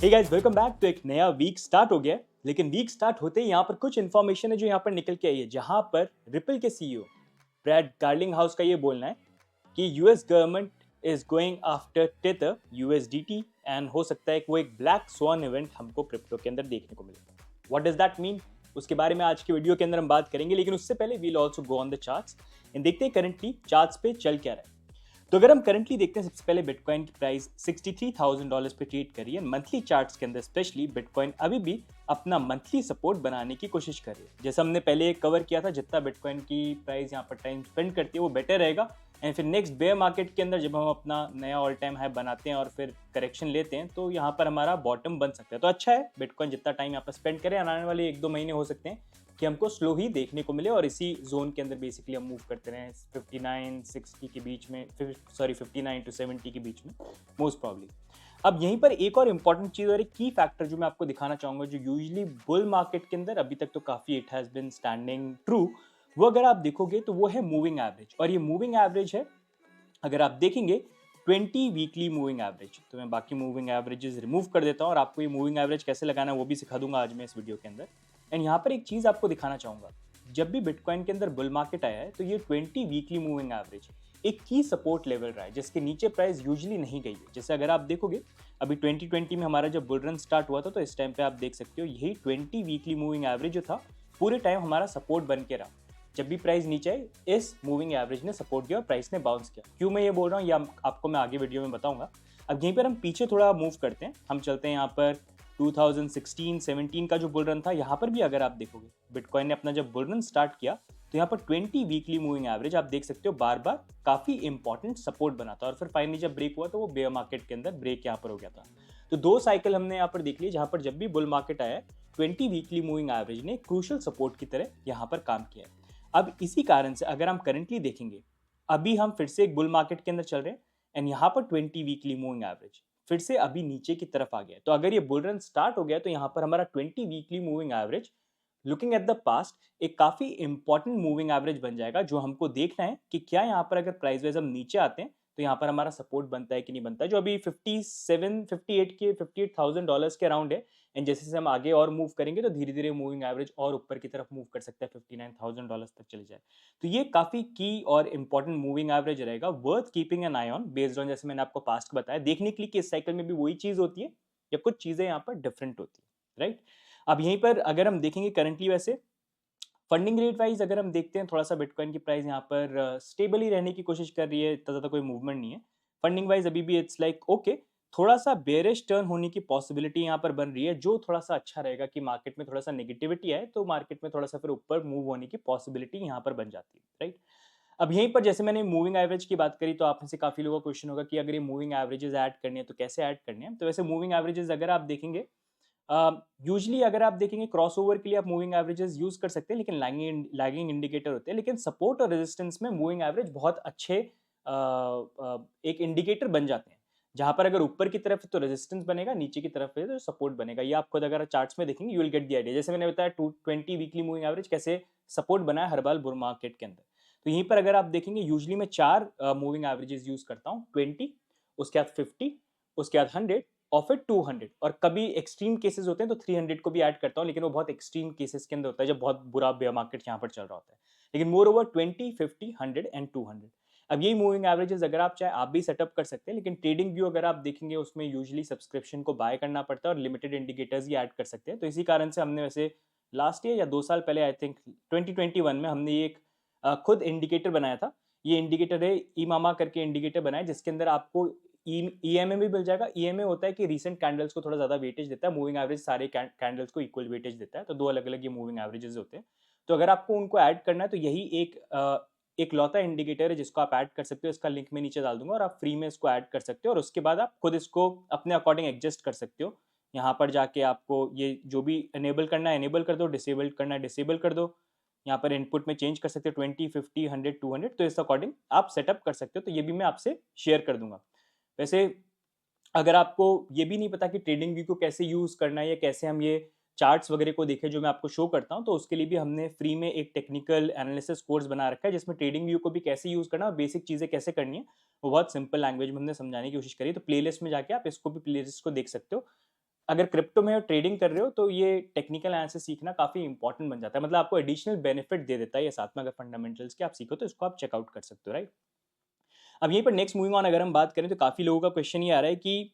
Hey guys welcome back. तो एक नया वीक स्टार्ट हो गया है, लेकिन वीक स्टार्ट होते ही यहाँ पर कुछ इन्फॉर्मेशन है जो यहाँ पर निकल के आई है, जहाँ पर रिपल के सीईओ ब्रैड गार्लिंग हाउस का ये बोलना है कि US government is going after tether USDT and हो सकता है कि वो एक ब्लैक स्वॉन इवेंट हमको क्रिप्टो के अंदर देखने को मिले। व्हाट डज दैट मीन, उसके बारे में आज की वीडियो के अंदर हम बात करेंगे, लेकिन उससे पहले we'll also go on the charts and देखते हैं करंटली चार्ट्स पे चल क्या रहा है। तो अगर हम करंटली देखते हैं, सबसे पहले बिटकॉइन की प्राइस $63,000 पे ट्रेड कर रही है। मंथली चार्ट्स के अंदर स्पेशली बिटकॉइन अभी भी अपना मंथली सपोर्ट बनाने की कोशिश कर रही है। जैसा हमने पहले कवर किया था, जितना बिटकॉइन की प्राइस यहाँ पर टाइम स्पेंड करती है वो बेटर रहेगा। एंड फिर नेक्स्ट बेयर मार्केट के अंदर जब हम अपना नया ऑल टाइम हाई बनाते हैं और फिर करेक्शन लेते हैं, तो यहाँ पर हमारा बॉटम बन सकता है। तो अच्छा है बिटकॉइन जितना टाइम यहाँ पर स्पेंड करें, आने वाले 1-2 महीने हो सकते हैं कि हमको स्लो ही देखने को मिले और इसी जोन के अंदर बेसिकली हम मूव करते रहें 59-60 के बीच में, 59 to 70 के बीच में मोस्ट प्रॉब्ली। अब यहीं पर एक और इंपॉर्टेंट चीज और एक की फैक्टर जो मैं आपको दिखाना चाहूंगा, जो यूजुअली बुल मार्केट के अंदर अभी तक तो काफी it has been standing true, वो अगर आप देखोगे तो वो है मूविंग एवरेज। और ये मूविंग एवरेज है, अगर आप देखेंगे 20 वीकली मूविंग एवरेज। तो मैं बाकी मूविंग एवरेजेस रिमूव कर देता हूँ और आपको ये मूविंग एवरेज कैसे लगाना है वो भी सिखा दूंगा आज मैं इस वीडियो के अंदर। एंड यहाँ पर एक चीज़ आपको दिखाना चाहूँगा, जब भी बिटकॉइन के अंदर बुल मार्केट आया है तो ये 20 वीकली मूविंग एवरेज एक की सपोर्ट लेवल रहा है, जिसके नीचे प्राइस यूजुअली नहीं गई है। जैसे अगर आप देखोगे अभी 2020 में हमारा जब बुल रन स्टार्ट हुआ था, तो इस टाइम पे आप देख सकते हो यही 20 वीकली मूविंग एवरेज जो था पूरे टाइम हमारा सपोर्ट बन के रहा। जब भी प्राइस नीचे आई, इस मूविंग एवरेज ने सपोर्ट दिया और प्राइस ने बाउंस किया। क्यों मैं ये बोल रहा हूँ ये आपको मैं आगे वीडियो में बताऊंगा। अब यहीं पर हम पीछे थोड़ा मूव करते हैं, हम चलते हैं यहाँ पर 2016-17 का जो बुल रन था। यहाँ पर भी अगर आप देखोगे बिटकॉइन ने अपना जब बुल रन स्टार्ट किया, तो यहाँ पर 20 वीकली मूविंग एवरेज आप देख सकते हो बार बार काफी इंपॉर्टेंट सपोर्ट बना था। और फिर फाइनली जब ब्रेक हुआ तो वो बेयर मार्केट के अंदर ब्रेक यहाँ पर हो गया था। तो 2 साइकिल हमने यहाँ पर देख ली, जहाँ पर जब भी बुल मार्केट आया 20 वीकली मूविंग एवरेज ने क्रूशियल सपोर्ट की तरह यहाँ पर काम किया है। अब इसी कारण से अगर हम करंटली देखेंगे, अभी हम फिर से एक बुल मार्केट के अंदर चल रहे हैं एंड यहाँ पर 20 वीकली मूविंग एवरेज फिर से अभी नीचे की तरफ आ गया है। तो अगर ये बुल रन स्टार्ट हो गया तो यहाँ पर हमारा 20 weekly moving average looking at the past एक काफी इंपॉर्टेंट मूविंग एवरेज बन जाएगा, जो हमको देखना है कि क्या यहाँ पर अगर प्राइस वाइज हम नीचे आते हैं तो यहाँ पर हमारा सपोर्ट बनता है कि नहीं बनता है, जो अभी 58,000 के अराउंड है। एंड जैसे जैसे हम आगे और मूव करेंगे तो धीरे धीरे मूविंग एवरेज और ऊपर की तरफ मूव कर सकता है, $59,000 तक चले जाए। तो ये काफी की और इंपॉर्टेंट मूविंग एवरेज रहेगा, worth keeping an I on based on, जैसे मैंने आपको पास्ट बताया, देखने के लिए कि इस साइकिल में भी वही चीज होती है या कुछ चीजें यहाँ पर डिफरेंट होती है, राइट। अब यहीं पर अगर हम देखेंगे करंटली, वैसे फंडिंग रेट वाइज अगर हम देखते हैं, थोड़ा सा बिटकॉइन की प्राइस यहाँ पर स्टेबल ही रहने की कोशिश कर रही है, इतना ज़्यादा कोई मूवमेंट नहीं है। फंडिंग वाइज अभी भी इट्स लाइक ओके, थोड़ा सा बेरिश टर्न होने की पॉसिबिलिटी यहाँ पर बन रही है, जो थोड़ा सा अच्छा रहेगा कि मार्केट में थोड़ा सा नेगेटिविटी आए तो मार्केट में थोड़ा सा फिर ऊपर मूव होने की पॉसिबिलिटी यहाँ पर बन जाती है, राइट। अब यहीं पर जैसे मैंने मूविंग एवरेज की बात करी, तो आप में से काफ़ी लोगों का क्वेश्चन होगा कि अगर ये मूविंग एवरेजेस ऐड करनी है तो कैसे ऐड करनी है। तो वैसे मूविंग एवरेजेस अगर आप देखेंगे, यूजली अगर आप देखेंगे क्रॉसओवर के लिए आप मूविंग एवरेजेस यूज कर सकते हैं, लेकिन लैगिंग इंडिकेटर होते हैं। लेकिन सपोर्ट और रेजिस्टेंस में मूविंग एवरेज बहुत अच्छे एक इंडिकेटर बन जाते हैं, जहां पर अगर ऊपर की तरफ है तो रेजिस्टेंस बनेगा, नीचे की तरफ है तो सपोर्ट बनेगा। ये आप खुद अगर चार्ट्स में देखेंगे you will get the idea. जैसे मैंने बताया 20 वीकली मूविंग एवरेज कैसे सपोर्ट बना है हर बार बुल मार्केट के अंदर। तो यहीं पर अगर आप देखेंगे यूजली मैं 4 मूविंग एवरेजेस यूज करता हूँ, 20, उसके बाद 50, उसके बाद 100 और फिर 200। और कभी एक्सट्रीम केसेस होते हैं तो 300 को भी ऐड करता हूँ, लेकिन वो बहुत एक्सट्रीम केसेस के अंदर होता है जब बहुत बुरा बेयर मार्केट यहाँ पर चल रहा होता है। लेकिन मोर ओवर 20, 50, 100 एंड 200, अब यही मूविंग एवरेजेस अगर आप चाहे आप भी सेटअप कर सकते हैं। लेकिन ट्रेडिंग व्यू अगर आप देखेंगे उसमें यूजुअली सब्सक्रिप्शन को बाय करना पड़ता है और लिमिटेड इंडिकेटर्स ही ऐड कर सकते हैं। तो इसी कारण से हमने वैसे लास्ट ईयर या 2 साल पहले, आई थिंक 2021 में, हमने एक खुद इंडिकेटर बनाया था। ये इंडिकेटर है ईमामा करके इंडिकेटर बनाया, जिसके अंदर आपको ईएमए भी मिल जाएगा। ईएमए होता है कि रीसेंट कैंडल्स को थोड़ा ज्यादा वेटेज देता है, मूविंग एवरेज सारे कैंडल्स को इक्वल वेटेज देता है। तो 2 अलग अलग ये मूविंग एवरेजेस होते हैं। तो अगर आपको उनको ऐड करना है तो यही एक लौता इंडिकेटर है जिसको आप ऐड कर सकते हो। इसका लिंक मैं नीचे डाल दूंगा और आप फ्री में इसको ऐड कर सकते हो और उसके बाद आप खुद इसको अपने अकॉर्डिंग एडजस्ट कर सकते हो। यहाँ पर जाके आपको ये जो भी एनेबल करना है एनेबल कर दो, डिसेबल करना है डिसेबल कर दो। यहाँ पर इनपुट में चेंज कर सकते हो 20, 50, 100, 200, तो इस अकॉर्डिंग आप सेटअप कर सकते हो। तो ये भी मैं आपसे शेयर कर दूंगा। वैसे अगर आपको ये भी नहीं पता कि ट्रेडिंग व्यू को कैसे यूज करना है या कैसे हम ये चार्ट्स वगैरह को देखें जो मैं आपको शो करता हूं, तो उसके लिए भी हमने फ्री में एक टेक्निकल एनालिसिस कोर्स बना रखा है, जिसमें ट्रेडिंग व्यू को भी कैसे यूज करना है और बेसिक चीजें कैसे करनी है वो बहुत सिंपल लैंग्वेज में हमने समझाने की कोशिश करी। तो प्लेलिस्ट में जाके आप इसको भी प्लेलिस्ट को देख सकते हो। अगर क्रिप्टो में ट्रेडिंग कर रहे हो तो ये टेक्निकल एनालिसिस सीखना काफ़ी इंपॉर्टेंट बन जाता है, मतलब आपको एडिशनल बेनिफिट दे देता है ये साथ में, अगर फंडामेंटल्स के आप सीखो तो इसको आप चेकआउट कर सकते हो, राइट। अब यहीं पर नेक्स्ट मूविंग ऑन अगर हम बात करें तो काफ़ी लोगों का क्वेश्चन ये आ रहा है कि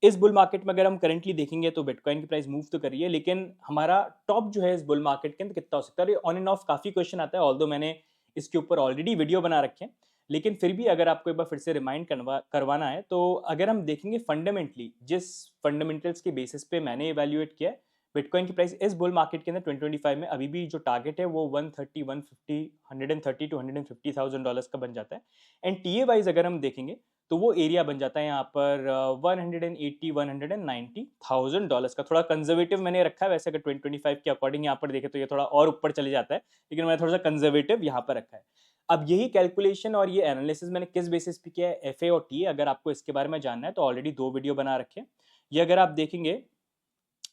इस बुल मार्केट में अगर हम करंटली देखेंगे तो बिटकॉइन की प्राइस मूव तो कर रही है, लेकिन हमारा टॉप जो है इस बुल मार्केट के अंदर कितना हो सकता है, ऑन एंड ऑफ काफ़ी क्वेश्चन आता है, ऑल्दो मैंने इसके ऊपर ऑलरेडी वीडियो बना रखे हैं, लेकिन फिर भी अगर आपको एक बार फिर से रिमाइंड करवाना है तो अगर हम देखेंगे फंडामेंटली जिस फंडामेंटल्स के बेसिस पे मैंने इवेल्युएट किया है, बिटकॉइन की प्राइस इस बुल मार्केट के अंदर 2025 में अभी भी जो टारगेट है वो 130 150 130 टू $150,000 का बन जाता है। एंड टीए वाइज अगर हम देखेंगे तो वो एरिया बन जाता है यहाँ पर 180 $190,000 का। थोड़ा कंजर्वेटिव मैंने रखा है, वैसे अगर 2025 के अकॉर्डिंग यहाँ पर देखे तो ये थोड़ा और ऊपर चले जाता है, लेकिन मैंने थोड़ा सा कंजर्वेटिव यहाँ पर रखा है। अब यही कैलकुलेशन और ये एनालिसिस मैंने किस बेसिस पे किया है, एफए और टीए, अगर आपको इसके बारे में जानना है तो ऑलरेडी 2 वीडियो बना रखे हैं। ये अगर आप देखेंगे,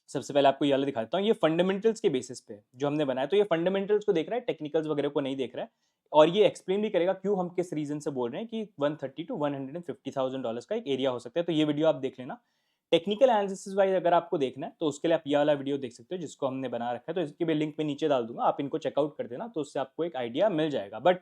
सबसे पहले आपको ये वाला दिखाता हूँ, ये फंडामेंटल्स के बेसिस पे जो हमने बनाया, तो ये फंडामेंटल्स को देख रहा है, टेक्निकल्स वगैरह को नहीं देख रहा है, और ये एक्सप्लेन भी करेगा क्यों हम किस रीजन से बोल रहे हैं कि 130 टू $150,000 का एक एरिया हो सकता है। तो ये वीडियो आप देख लेना। टेक्निकल एनालिसिस वाइज अगर आपको देखना है तो उसके लिए आप ये वाला वीडियो देख सकते हो जिसको हमने बना रखा है, तो इसकी भी लिंक मैं नीचे डाल दूंगा, आप इनको चेकआउट कर देना, तो उससे आपको एक आइडिया मिल जाएगा। बट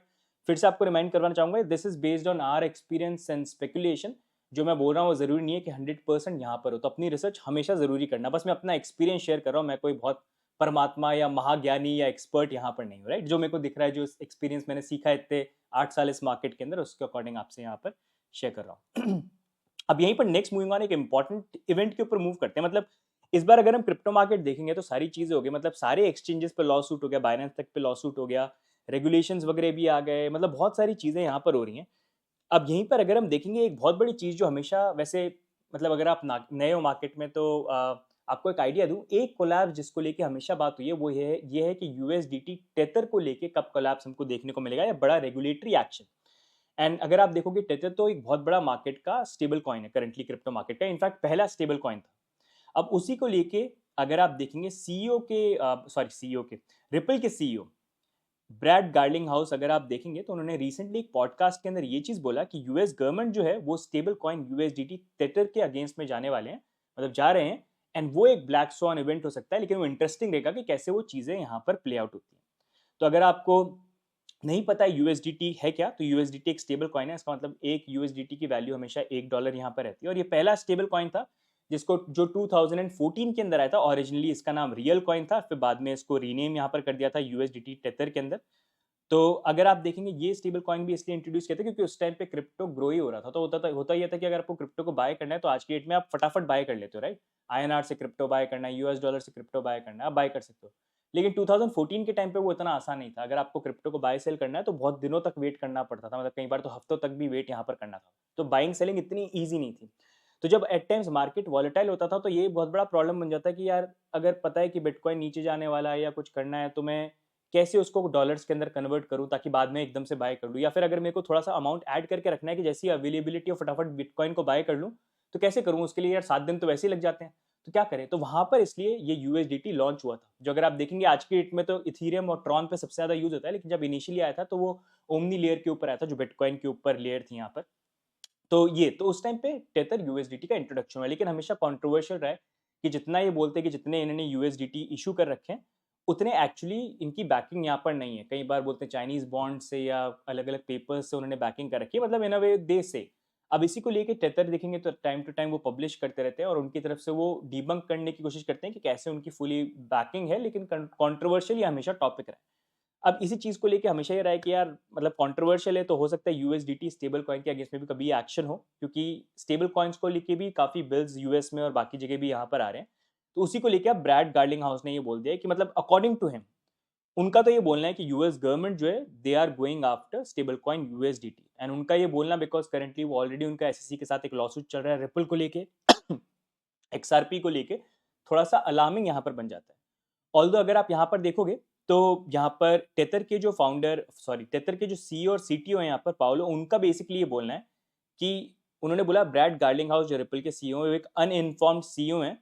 फिर से आपको रिमाइंड करवाना चाहूंगा, this is based on our experience and speculation. जो मैं बोल रहा हूँ वो जरूरी नहीं है कि 100% यहाँ पर हो, तो अपनी रिसर्च हमेशा जरूरी करना। बस मैं अपना एक्सपीरियंस शेयर कर रहा हूँ, मैं कोई बहुत परमात्मा या महाज्ञानी या एक्सपर्ट यहाँ पर नहीं हूँ, राइट। जो मेरे को दिख रहा है, जो एक्सपीरियंस मैंने सीखा है इतने 8 साल इस मार्केट के अंदर, उसके अकॉर्डिंग आपसे यहाँ पर शेयर कर रहा हूँ। अब यहीं पर नेक्स्ट मूविंग ऑन एक इंपॉर्टेंट इवेंट के ऊपर मूव करते हैं। मतलब इस बार अगर हम क्रिप्टो मार्केट देखेंगे तो सारी चीजें हो गई, मतलब सारे एक्सचेंजेस पे लॉ सूट हो गया, बाइनेंस तक पे लॉ सूट हो गया, रेगुलेशंस वगैरह भी आ गए, मतलब बहुत सारी चीजें यहाँ पर हो रही हैं। अब यहीं पर अगर हम देखेंगे एक बहुत बड़ी चीज़ जो हमेशा वैसे, मतलब अगर आप नए हो मार्केट में तो आपको एक आइडिया दूं, एक कोलैब जिसको लेके हमेशा बात हुई है वो ये है कि यूएसडीटी टेथर को लेके कब कोलैप्स हमको देखने को मिलेगा, या बड़ा रेगुलेटरी एक्शन। एंड अगर आप देखोगे टेथर तो एक बहुत बड़ा मार्केट का स्टेबल कॉइन है करंटली, क्रिप्टो मार्केट का इनफैक्ट पहला स्टेबल कॉइन था। अब उसी को लेके अगर आप देखेंगे सीईओ के, सॉरी सीईओ के, रिपल के सीईओ ब्रैड गार्लिंग हाउस अगर आप देखेंगे तो उन्होंने रिसेंटली एक पॉडकास्ट के अंदर ये चीज बोला कि यूएस गवर्नमेंट जो है वो स्टेबल कॉइन यूएसडीटी टेथर के अगेंस्ट में जाने वाले हैं, मतलब जा रहे हैं। एंड वो एक ब्लैक स्वॉन इवेंट हो सकता है, लेकिन वो इंटरेस्टिंग रहेगा कि कैसे वो चीजें यहाँ पर प्ले आउट होती हैं। तो अगर आपको नहीं पता है यूएसडीटी है क्या, तो यूएसडीटी एक स्टेबल कॉइन है, इसका मतलब एक यूएसडीटी की वैल्यू हमेशा $1 यहाँ पर रहती है। और ये पहला स्टेबल कॉइन था जिसको जो 2014 के अंदर आया था, ओरिजिनली इसका नाम रियल कॉइन था, फिर बाद में इसको रीनेम यहाँ पर कर दिया था यूएसडीटी टेथर के अंदर। तो अगर आप देखेंगे ये स्टेबल कॉइन भी इसलिए इंट्रोड्यूस किया था क्योंकि उस टाइम पे क्रिप्टो ग्रो ही हो रहा था, तो होता ही था कि अगर आपको क्रिप्टो को बाय करना है तो आज की डेट में आप फटाफट बाय कर लेते हो, राइट। आईएनआर से क्रिप्टो बाय करना है, यूएस डॉलर से क्रिप्टो बाय करना है, आप बाय कर सकते हो। लेकिन 2014 के टाइम पे वो इतना आसान नहीं था, अगर आपको क्रिप्टो को बाय सेल करना है तो बहुत दिनों तक वेट करना पड़ता था, मतलब कई बार तो हफ्तों तक भी वेट यहाँ पर करना था, तो बाइंग सेलिंग इतनी ईजी नहीं थी। तो जब एट टाइम्स मार्केट वॉलेटाइल होता था तो ये बहुत बड़ा प्रॉब्लम बन जाता है कि यार अगर पता है कि बिटकॉइन नीचे जाने वाला है या कुछ करना है तो मैं कैसे उसको डॉलर्स के अंदर कन्वर्ट करूं ताकि बाद में एकदम से बाय कर लूं, या फिर अगर मेरे को थोड़ा सा अमाउंट ऐड करके रखना है कि जैसी अवेलेबिलिटी हो फटाफट बिटकॉइन को बाय कर लूं, तो कैसे करूं, उसके लिए यार 7 दिन तो वैसे ही लग जाते हैं, तो क्या करें। तो वहां पर इसलिए ये यूएसडीटी लॉन्च हुआ था, जो अगर आप देखेंगे आज की डेट में तो इथीरियम और ट्रॉन पे सबसे ज्यादा यूज होता है, लेकिन जब इनिशियली आया था तो वो ओमनी लेयर के ऊपर आया था, जो बिटकॉइन के ऊपर लेयर थी यहाँ पर। तो ये तो उस टाइम पे टेथर यूएसडीटी का इंट्रोडक्शन हुआ, लेकिन हमेशा कंट्रोवर्शियल रहा है कि जितना ये बोलते हैं कि जितने इन्होंने यूएसडीटी इशू कर रखे हैं उतने एक्चुअली इनकी बैकिंग यहाँ पर नहीं है। कई बार बोलते हैं चाइनीज बॉन्ड से या अलग अलग पेपर्स से उन्होंने बैकिंग कर रखी है, मतलब इन अ वे दे से। अब इसी को लेके टेथर देखेंगे तो टाइम टू टाइम वो पब्लिश करते रहते हैं और उनकी तरफ से वो डिबंक करने की कोशिश करते हैं कि कैसे उनकी फुली बैकिंग है, लेकिन कंट्रोवर्शियल ये हमेशा टॉपिक रहा है। अब इसी चीज को लेके हमेशा ये रहा है कि यार मतलब कंट्रोवर्शियल है तो हो सकता है यूएसडीटी स्टेबल कॉइन के अगेंस्ट में भी कभी एक्शन हो, क्योंकि स्टेबल कॉइन्स को लेके भी काफी बिल्स यूएस में और बाकी जगह भी यहाँ पर आ रहे हैं। तो उसी को लेके अब ब्रैड गार्लिंग हाउस ने ये बोल दिया है कि मतलब अकॉर्डिंग टू हिम, उनका तो ये बोलना है कि यूएस गवर्नमेंट जो है they are going after stable coin USDT. And उनका ये बोलना बिकॉज करेंटली वो ऑलरेडी उनका एसएससी के साथ एक लॉसूट चल रहा है रिपल को लेके, एक्सआरपी को लेके, थोड़ा सा अलार्मिंग यहाँ पर बन जाता है। ऑल्दो अगर आप यहाँ पर देखोगे तो यहाँ पर टेथर के जो फाउंडर, सॉरी टेथर के जो सीईओ और सीटीओ हैं यहाँ पर पाओलो, उनका बेसिकली ये बोलना है कि उन्होंने बोला ब्रैड गार्लिंग हाउस जो रिपल के सीईओ एक अनइन्फॉर्म्ड सीईओ हैं,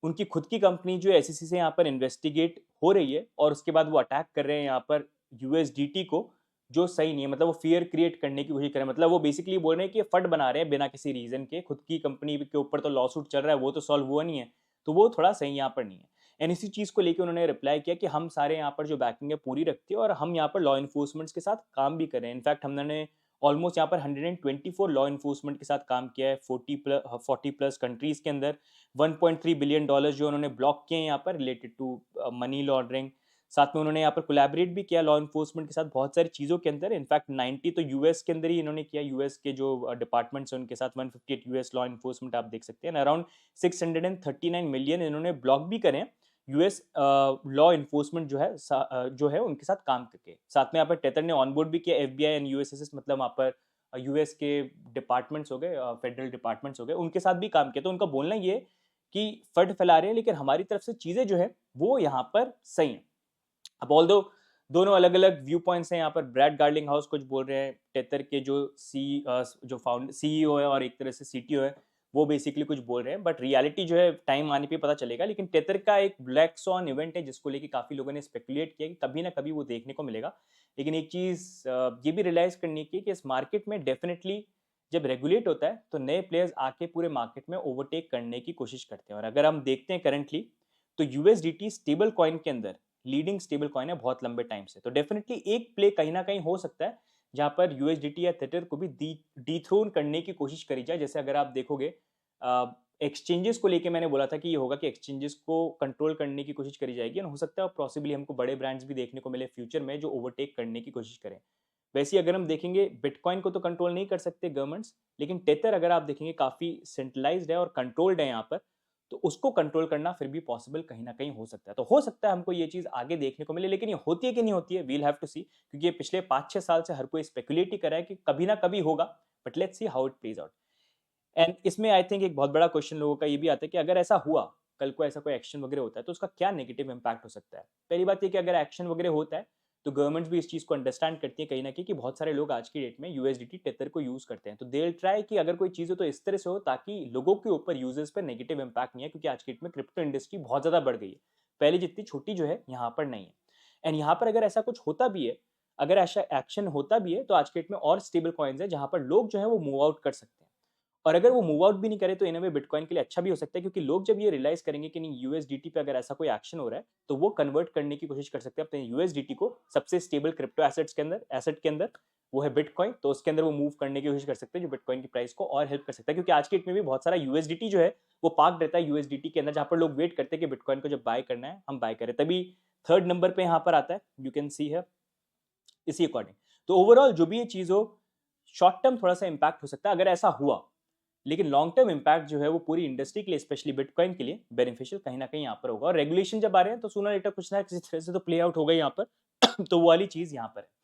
उनकी खुद की कंपनी जो एसईसी से यहाँ पर इन्वेस्टिगेट हो रही है और उसके बाद वो अटैक कर रहे हैं यहाँ पर यूएसडीटी को, जो सही नहीं है। मतलब वो फियर क्रिएट करने की कोशिश कर रहे हैं, मतलब वो बेसिकली बोल रहे हैं कि ये फट बना रहे हैं बिना किसी रीजन के, खुद की कंपनी के ऊपर तो लॉ सूट चल रहा है, वो तो सॉल्व हुआ नहीं है, तो वो थोड़ा सही यहाँ पर नहीं है। एंड इसी चीज़ को लेके उन्होंने रिप्लाई किया कि हम सारे यहाँ पर जो बैकिंग है पूरी रखती है और हम यहाँ पर लॉ इन्फोर्समेंट के साथ काम भी कर रहे हैं। इनफैक्ट हमने ऑलमोस्ट यहाँ पर 124 लॉ इन्फोर्समेंट के साथ काम किया है 40 प्लस कंट्रीज के अंदर। $1.3 बिलियन जो उन्होंने ब्लॉक किए हैं यहाँ पर रिलेटेड टू मनी लॉन्ड्रिंग। साथ में उन्होंने यहाँ पर कोलैबोरेट भी किया लॉ इन्फोर्समेंट के साथ बहुत सारी चीज़ों के अंदर। इनफैक्ट 90 तो यूएस के अंदर ही इन्होंने किया, यूएस के जो डिपार्टमेंट्स हैं उनके साथ 158 यूएस लॉ इन्फोर्समेंट आप देख सकते हैं। अराउंड 639 मिलियन इन्होंने ब्लॉक भी करे हैं यूएस लॉ इन्फोर्समेंट जो है उनके साथ काम करके। साथ में यहाँ पर टेथर ने ऑनबोर्ड भी किया एफबीआई एंड यूएसएसएस, मतलब वहाँ पर यूएस के डिपार्टमेंट्स हो गए, फेडरल डिपार्टमेंट्स हो गए, उनके साथ भी काम किया। तो उनका बोलना ये कि फंड फैला रहे हैं लेकिन हमारी तरफ से चीज़ें जो है वो यहाँ पर सही हैं। अब ऑल्दो दोनों अलग अलग व्यू पॉइंट्स हैं। यहाँ पर ब्रैड गार्लिंग हाउस कुछ बोल रहे हैं, टेथर के जो फाउंड सीईओ है और एक तरह से सीटीओ है वो बेसिकली कुछ बोल रहे हैं, बट रियलिटी जो है टाइम आने पे पता चलेगा। लेकिन टेथर का एक ब्लैक स्वॉन इवेंट है जिसको लेके काफ़ी लोगों ने स्पेकुलेट किया कि कभी ना कभी वो देखने को मिलेगा। लेकिन एक चीज़ ये भी रियलाइज़ करनी की कि इस मार्केट में डेफिनेटली जब रेगुलेट होता है तो नए प्लेयर्स आके पूरे मार्केट में ओवरटेक करने की कोशिश करते हैं। और अगर हम देखते हैं करंटली तो यूएसडीटी स्टेबल कॉइन के अंदर लीडिंग स्टेबल कॉइन है बहुत लंबे टाइम से। तो डेफिनेटली एक प्ले कहीं ना कहीं हो सकता है जहां पर यूएसडीटी या थेटर को भी डीथ्रोन करने की कोशिश करी जाए। जैसे अगर आप देखोगे एक्सचेंजेस को लेके मैंने बोला था कि ये होगा कि एक्सचेंजेस को कंट्रोल करने की कोशिश करी जाएगी, और हो सकता है पॉसिबली हमको बड़े ब्रांड्स भी देखने को मिले फ्यूचर में जो ओवरटेक करने की कोशिश करें। वैसे ही अगर हम देखेंगे बिटकॉइन को तो कंट्रोल नहीं कर सकते गवर्नमेंट्स, लेकिन टेथर अगर आप देखेंगे काफ़ी सेंट्रलाइज्ड है और कंट्रोल्ड है यहाँ पर, तो उसको कंट्रोल करना फिर भी पॉसिबल कहीं ना कहीं हो सकता है। तो हो सकता है हमको ये चीज़ आगे देखने को मिले, लेकिन ये होती है कि नहीं होती है वील हैव टू सी, क्योंकि ये पिछले 5-6 साल से हर कोई स्पेकुलेट ही कर रहा है कि कभी ना कभी होगा, but let's see how it plays out. And इसमें आई थिंक एक बहुत बड़ा क्वेश्चन लोगों का ये भी आता है कि अगर ऐसा हुआ, कल को ऐसा कोई एक्शन वगैरह होता है तो उसका क्या नेगेटिव इंपैक्ट हो सकता है। पहली बात ये कि अगर एक्शन वगैरह होता है तो गवर्नमेंट्स भी इस चीज़ को अंडरस्टैंड करती है कहीं ना कहीं कि बहुत सारे लोग आज की डेट में यूएसडीटी टेथर को यूज़ करते हैं। तो दे विल ट्राई कि अगर कोई चीज़ हो तो इस तरह से हो ताकि लोगों के ऊपर, यूजर्स पर नेगेटिव इंपैक्ट नहीं है, क्योंकि आज की डेट में क्रिप्टो इंडस्ट्री बहुत ज़्यादा बढ़ गई है, पहले जितनी छोटी जो है यहाँ पर नहीं है। एंड यहाँ पर अगर ऐसा कुछ होता भी है, अगर ऐसा एक्शन होता भी है, तो आज की डेट में और स्टेबल कॉइन्स है जहाँ पर लोग जो है वो मूव आउट कर सकते हैं। और अगर वो मूव आउट भी नहीं करे तो इन वे बिटकॉइन के लिए अच्छा भी हो सकता है, क्योंकि लोग जब ये रियलाइज करेंगे कि नहीं यूएसडीटी पे अगर ऐसा कोई एक्शन हो रहा है तो वो कन्वर्ट करने की कोशिश कर सकते हैं अपने यूएसडीटी को सबसे स्टेबल क्रिप्टो एसेट के अंदर, वो है बिटकॉइन। तो उसके अंदर वो मूव करने की कोशिश कर सकते हैं जो बिटकॉइन की प्राइस को और हेल्प कर सकता है, क्योंकि आज की डेट में भी बहुत सारा यूएसडीटी जो है वो पार्क रहता है यूएसडीटी के अंदर, जहां पर लोग वेट करते हैं कि बिटकॉइन को जब बाय करना है हम बाय करें। तभी थर्ड नंबर पे यहाँ पर आता है, यू कैन सी है इसी अकॉर्डिंग। तो ओवरऑल जो भी ये चीज हो, शॉर्ट टर्म थोड़ा सा इंपैक्ट हो सकता है अगर ऐसा हुआ, लेकिन लॉन्ग टर्म इंपैक्ट जो है वो पूरी इंडस्ट्री के लिए, स्पेशली बिटकॉइन के लिए बेनिफिशियल कहीं ना कहीं यहाँ पर होगा। और रेगुलेशन जब आ रहे हैं तो सूनर लेटर कुछ ना किसी तरह से तो प्ले आउट होगा यहाँ पर तो वो वाली चीज यहाँ पर है।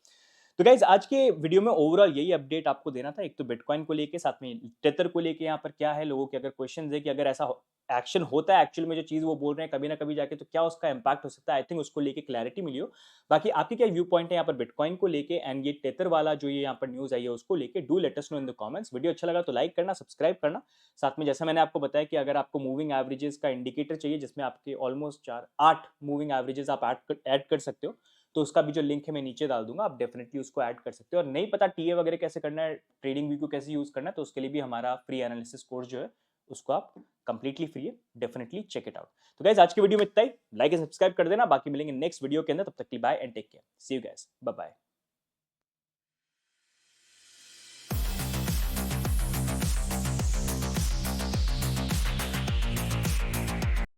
तो गाइज आज के वीडियो में ओवरऑल यही अपडेट आपको देना था, एक तो बिटकॉइन को लेके, साथ में टेथर को लेके यहाँ पर क्या है लोगों के अगर क्वेश्चन है कि अगर ऐसा एक्शन होता है एक्चुअल में जो चीज वो बोल रहे हैं कभी ना कभी जाके, तो क्या उसका इंपैक्ट हो सकता है। आई थिंक उसको लेके क्लैरिटी मिली हो। बाकी आपके क्या व्यू पॉइंट है यहाँ पर बिटकॉइन को लेके, एंड ये टेथर वाला जो ये यहाँ पर न्यूज आई है उसको लेके, do let us know in the comments. Video अच्छा लगा तो लाइक करना, सब्सक्राइब करना। साथ में जैसा मैंने आपको बताया कि अगर आपको मूविंग एवरेजेस का इंडिकेटर चाहिए जिसमें आपके ऑलमोस्ट 4-8 मूविंग एवरेजेस आप ऐड कर सकते हो, तो उसका भी जो लिंक है मैं नीचे डाल दूंगा, आप डेफिनेटली उसको ऐड कर सकते हो। और नहीं पता टीए वगैरह कैसे करना है, ट्रेडिंग व्यू को कैसे यूज करना है, तो उसके लिए भी हमारा फ्री एनालिसिस कोर्स जो है उसको आप कंप्लीटली फ्री है, डेफिनेटली चेक इट आउट। तो गाइस आज की वीडियो में इतना ही, लाइक एंड सब्सक्राइब कर देना, बाकी मिलेंगे नेक्स्ट वीडियो के अंदर, तब तक के लिए bye and take care, see you guys, bye bye.